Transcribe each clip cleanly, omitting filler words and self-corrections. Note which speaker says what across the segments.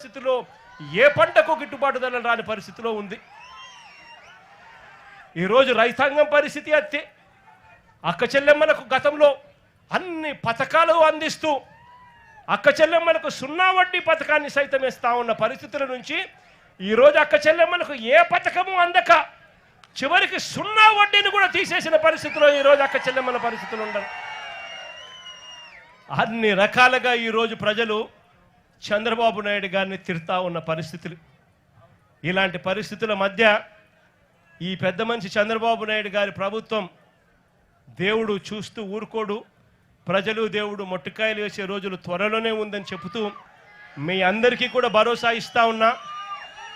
Speaker 1: పరిస్థితిలో ఏ పంటకు గిట్టుబాటు ధర రాని పరిస్థితిలో ఉంది. ఈరోజు రైతాంగం పరిస్థితి అత్తే. అక్క చెల్లెమ్మలకు గతంలో అన్ని పథకాలు అందిస్తూ అక్క చెల్లెమ్మలకు 0 వడ్డీ పథకాన్ని సైతం ఇస్తా ఉన్న పరిస్థితుల నుంచి ఈరోజు అక్క చెల్లెమ్మలకు ఏ పథకము అందక చివరికి 0 వడ్డీని కూడా తీసేసిన పరిస్థితిలో ఈరోజు అక్క చెల్లెమ్మల పరిస్థితులు ఉండరు. అన్ని రకాలుగా ఈరోజు ప్రజలు చంద్రబాబు నాయుడు గారిని తిడతా ఉన్న పరిస్థితులు. ఇలాంటి పరిస్థితుల మధ్య ఈ పెద్ద మనిషి చంద్రబాబు నాయుడు గారి ప్రభుత్వం దేవుడు చూస్తూ ఊరుకోడు, ప్రజలు దేవుడు మొట్టికాయలు వేసే రోజులు త్వరలోనే ఉందని చెబుతూ మీ అందరికీ కూడా భరోసా ఇస్తా ఉన్నా.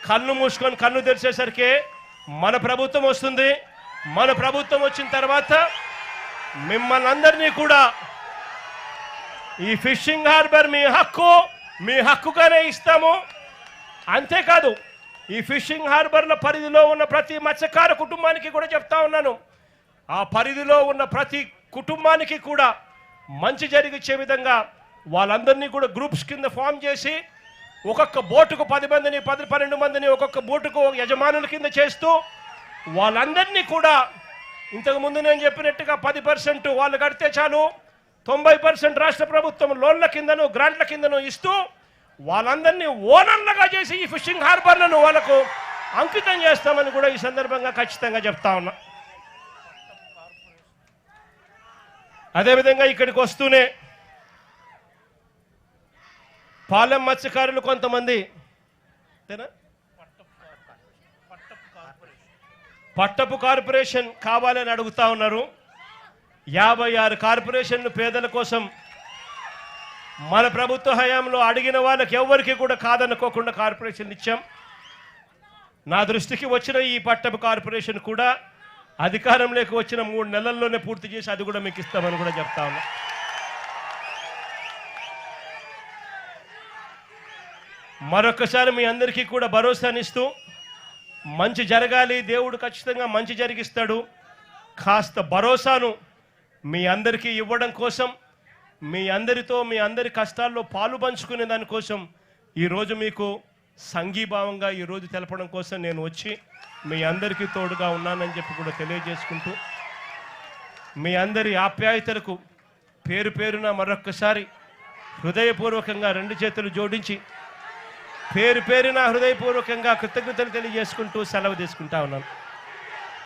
Speaker 1: కన్ను మూసుకొని కన్ను తెరిచేసరికి మన ప్రభుత్వం వస్తుంది. మన ప్రభుత్వం వచ్చిన తర్వాత మిమ్మల్ని అందరినీ కూడా ఈ ఫిషింగ్ హార్బర్ మీ హక్కుగానే ఇస్తాము. అంతేకాదు ఈ ఫిషింగ్ హార్బర్ల పరిధిలో ఉన్న ప్రతి మత్స్యకార కుటుంబానికి కూడా చెప్తా ఉన్నాను, ఆ పరిధిలో ఉన్న ప్రతి కుటుంబానికి కూడా మంచి జరిగించే విధంగా వాళ్ళందరినీ కూడా గ్రూప్స్ కింద ఫామ్ చేసి ఒక్కొక్క బోటుకు 10 మందిని 12 మందిని ఒక్కొక్క బోటుకు యజమానుల కింద చేస్తూ వాళ్ళందరినీ కూడా ఇంతకుముందు నేను చెప్పినట్టుగా 10% వాళ్ళు కడితే చాలు, 90% రాష్ట్ర ప్రభుత్వం లోన్ల కిందను గ్రాంట్ల కిందను ఇస్తూ వాళ్ళందరినీ ఓనర్లుగా చేసి ఈ ఫిషింగ్ హార్బర్లను వాళ్ళకు అంకితం చేస్తామని కూడా ఈ సందర్భంగా ఖచ్చితంగా చెప్తా ఉన్నా. అదేవిధంగా ఇక్కడికి వస్తూనే పాలెం మత్స్యకారులు కొంతమంది పట్టపు కార్పొరేషన్ కావాలని అడుగుతా ఉన్నారు. 56 కార్పొరేషన్లు పేదల కోసం మన ప్రభుత్వ హయాంలో అడిగిన వాళ్ళకి ఎవరికి కూడా కాదనుకోకుండా కార్పొరేషన్లు ఇచ్చాం. నా దృష్టికి వచ్చిన ఈ పట్టపు కార్పొరేషన్ కూడా అధికారంలోకి వచ్చిన 3 నెలల్లోనే పూర్తి చేసి అది కూడా మీకు ఇస్తామని కూడా చెప్తా ఉన్నా. మరొకసారి మీ అందరికీ కూడా భరోసానిస్తూ మంచి జరగాలి, దేవుడు ఖచ్చితంగా మంచి జరిగిస్తాడు, కాస్త భరోసాను మీ అందరికీ ఇవ్వడం కోసం, మీ అందరితో మీ అందరి కష్టాల్లో పాలు పంచుకునే దానికోసం ఈరోజు మీకు సంఘీభావంగా ఈరోజు తెలపడం కోసం నేను వచ్చి మీ అందరికీ తోడుగా ఉన్నానని చెప్పి కూడా తెలియజేసుకుంటూ మీ అందరి ఆప్యాయతలకు పేరు పేరున మరొక్కసారి హృదయపూర్వకంగా 2 చేతులు జోడించి పేరు పేరున హృదయపూర్వకంగా కృతజ్ఞతలు తెలియజేసుకుంటూ సెలవు తీసుకుంటా ఉన్నాను.